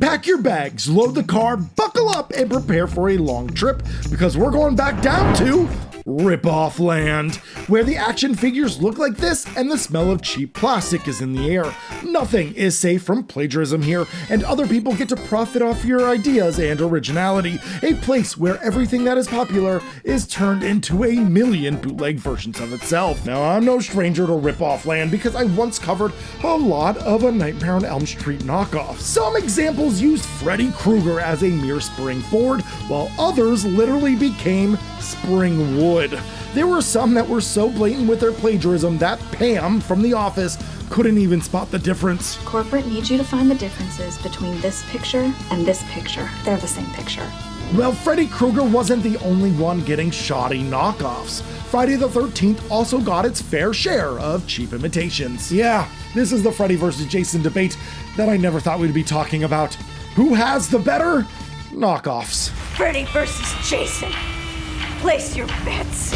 Pack your bags, load the car, buckle up, and prepare for a long trip, because we're going back down to Ripoff Land, where the action figures look like this and the smell of cheap plastic is in the air. Nothing is safe from plagiarism here, and other people get to profit off your ideas and originality. A place where everything that is popular is turned into a million bootleg versions of itself. Now, I'm no stranger to Ripoff Land because I once covered a lot of A Nightmare on Elm Street knockoffs. Some examples used Freddy Krueger as a mere springboard, while others literally became spring wood. There were some that were so blatant with their plagiarism that Pam from The Office couldn't even spot the difference. Corporate needs you to find the differences between this picture and this picture. They're the same picture. Well, Freddy Krueger wasn't the only one getting shoddy knockoffs. Friday the 13th also got its fair share of cheap imitations. Yeah, this is the Freddy vs. Jason debate that I never thought we'd be talking about. Who has the better knockoffs? Freddy versus Jason. Place your bets.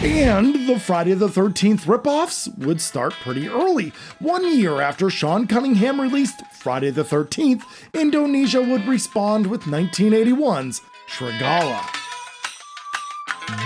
And the Friday the 13th ripoffs would start pretty early. 1 year after Sean Cunningham released Friday the 13th, Indonesia would respond with 1981's Srigala.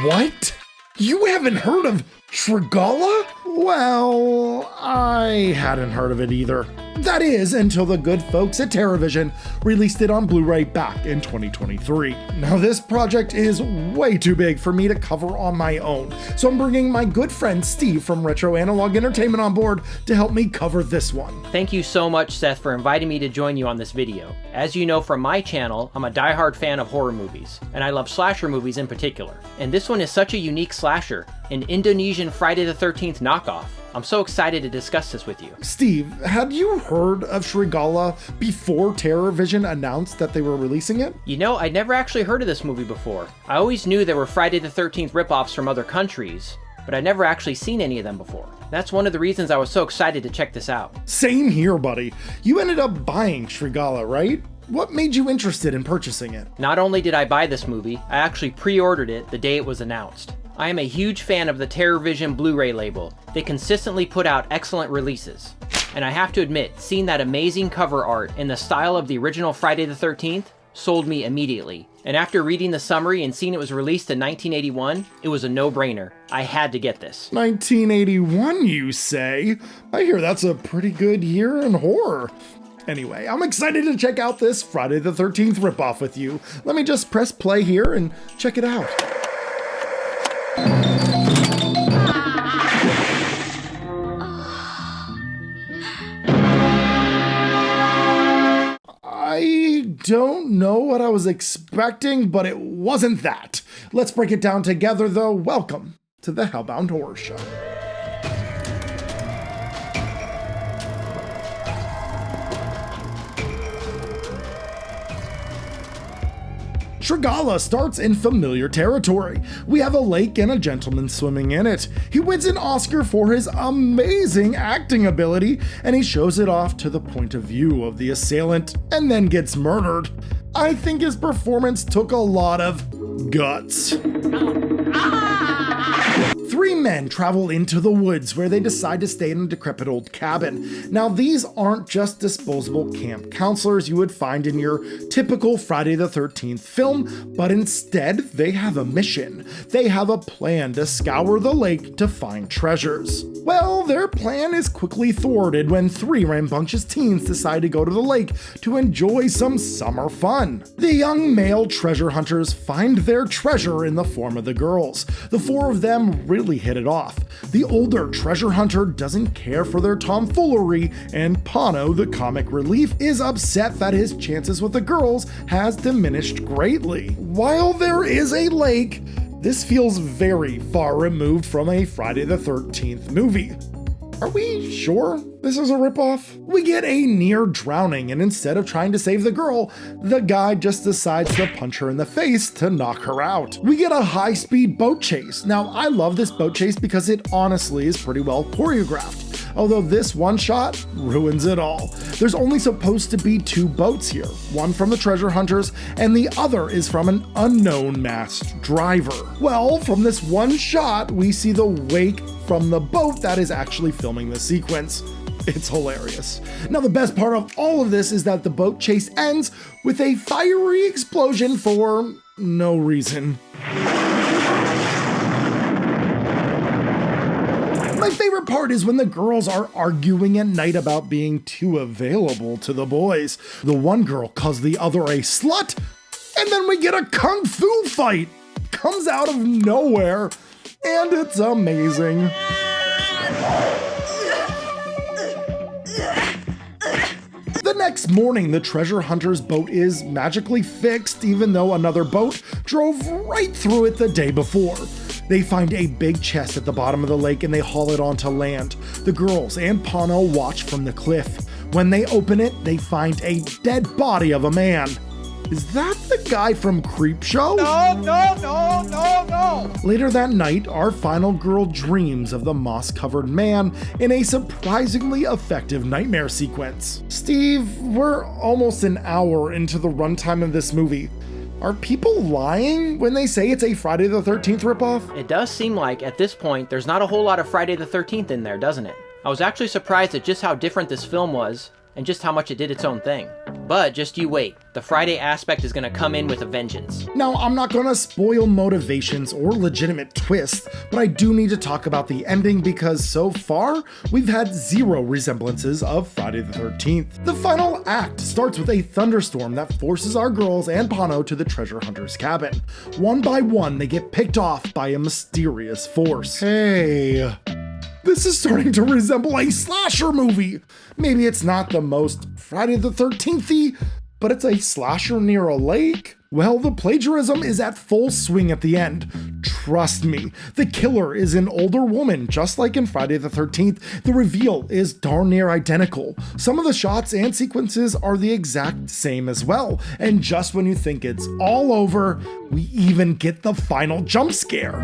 What? You haven't heard of Srigala? Well, I hadn't heard of it either. That is, until the good folks at Terrorvision released it on Blu-ray back in 2023. Now, this project is way too big for me to cover on my own, so I'm bringing my good friend Steve from Retro Analog Entertainment on board to help me cover this one. Thank you so much, Seth, for inviting me to join you on this video. As you know from my channel, I'm a diehard fan of horror movies, and I love slasher movies in particular. And this one is such a unique slasher, an Indonesian Friday the 13th knockoff. I'm so excited to discuss this with you. Steve, had you heard of Srigala before Terrorvision announced that they were releasing it? You know, I'd never actually heard of this movie before. I always knew there were Friday the 13th ripoffs from other countries, but I'd never actually seen any of them before. That's one of the reasons I was so excited to check this out. Same here, buddy. You ended up buying Srigala, right? What made you interested in purchasing it? Not only did I buy this movie, I actually pre-ordered it the day it was announced. I am a huge fan of the Terrorvision Blu-ray label. They consistently put out excellent releases. And I have to admit, seeing that amazing cover art in the style of the original Friday the 13th sold me immediately. And after reading the summary and seeing it was released in 1981, it was a no-brainer. I had to get this. 1981, you say? I hear that's a pretty good year in horror. Anyway, I'm excited to check out this Friday the 13th ripoff with you. Let me just press play here and check it out. I don't know what I was expecting, but it wasn't that. Let's break it down together though. Welcome to the Hellbound Horror Show. Srigala starts in familiar territory. We have a lake and a gentleman swimming in it. He wins an Oscar for his amazing acting ability, and he shows it off to the point of view of the assailant, and then gets murdered. I think his performance took a lot of guts. Three men travel into the woods where they decide to stay in a decrepit old cabin. Now, these aren't just disposable camp counselors you would find in your typical Friday the 13th film, but instead they have a mission. They have a plan to scour the lake to find treasures. Well, their plan is quickly thwarted when three rambunctious teens decide to go to the lake to enjoy some summer fun. The young male treasure hunters find their treasure in the form of the girls. The four of them really hit it off. The older treasure hunter doesn't care for their tomfoolery, and Pano, the comic relief, is upset that his chances with the girls has diminished greatly. While there is a lake, this feels very far removed from a Friday the 13th movie. Are we sure this is a ripoff? We get a near drowning, and instead of trying to save the girl, the guy just decides to punch her in the face to knock her out. We get a high-speed boat chase. Now, I love this boat chase because it honestly is pretty well choreographed, although this one shot ruins it all. There's only supposed to be two boats here, one from the treasure hunters, and the other is from an unknown masked driver. Well, from this one shot, we see the wake from the boat that is actually filming the sequence. It's hilarious. Now, the best part of all of this is that the boat chase ends with a fiery explosion for no reason. My favorite part is when the girls are arguing at night about being too available to the boys. The one girl calls the other a slut, and then we get a kung fu fight. Comes out of nowhere, and it's amazing. The next morning, the treasure hunter's boat is magically fixed, even though another boat drove right through it the day before. They find a big chest at the bottom of the lake and they haul it onto land. The girls and Pano watch from the cliff. When they open it, they find a dead body of a man. Is that the guy from Creepshow? No. Later that night, our final girl dreams of the moss-covered man in a surprisingly effective nightmare sequence. Steve, we're almost an hour into the runtime of this movie. Are people lying when they say it's a Friday the 13th ripoff? It does seem like, at this point, there's not a whole lot of Friday the 13th in there, doesn't it? I was actually surprised at just how different this film was, and just how much it did its own thing. But just you wait, the Friday aspect is gonna come in with a vengeance. Now, I'm not gonna spoil motivations or legitimate twists, but I do need to talk about the ending because so far, we've had zero resemblances of Friday the 13th. The final act starts with a thunderstorm that forces our girls and Pano to the treasure hunter's cabin. One by one, they get picked off by a mysterious force. Hey, this is starting to resemble a slasher movie. Maybe it's not the most Friday the 13th-y, but it's a slasher near a lake? Well, the plagiarism is at full swing at the end. Trust me, the killer is an older woman, just like in Friday the 13th. The reveal is darn near identical. Some of the shots and sequences are the exact same as well. And just when you think it's all over, we even get the final jump scare.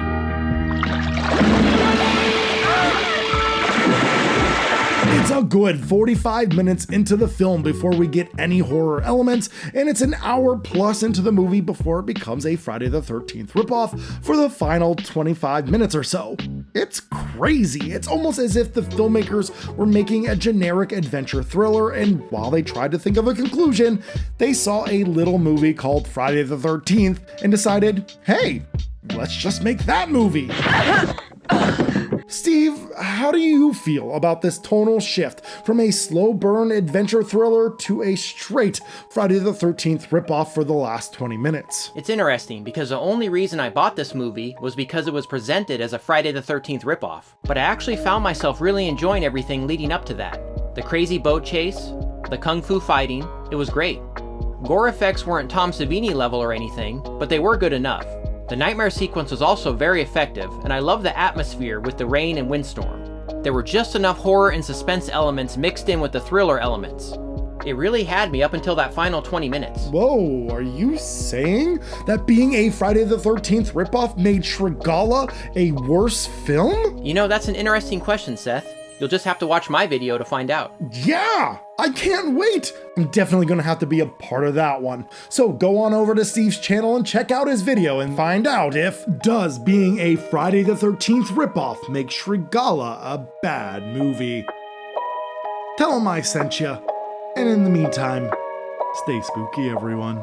It's a good 45 minutes into the film before we get any horror elements, and it's an hour plus into the movie before it becomes a Friday the 13th ripoff for the final 25 minutes or so. It's crazy. It's almost as if the filmmakers were making a generic adventure thriller, and while they tried to think of a conclusion, they saw a little movie called Friday the 13th and decided, hey, let's just make that movie. Steve, how do you feel about this tonal shift from a slow burn adventure thriller to a straight Friday the 13th ripoff for the last 20 minutes? It's interesting because the only reason I bought this movie was because it was presented as a Friday the 13th ripoff, but I actually found myself really enjoying everything leading up to that. The crazy boat chase, the kung fu fighting, it was great. Gore effects weren't Tom Savini level or anything, but they were good enough. The nightmare sequence was also very effective, and I love the atmosphere with the rain and windstorm. There were just enough horror and suspense elements mixed in with the thriller elements. It really had me up until that final 20 minutes. Whoa, are you saying that being a Friday the 13th ripoff made Srigala a worse film? You know, that's an interesting question, Seth. You'll just have to watch my video to find out. Yeah, I can't wait. I'm definitely gonna have to be a part of that one. So go on over to Steve's channel and check out his video and find out if does being a Friday the 13th ripoff make Srigala a bad movie. Tell him I sent you. And in the meantime, stay spooky, everyone.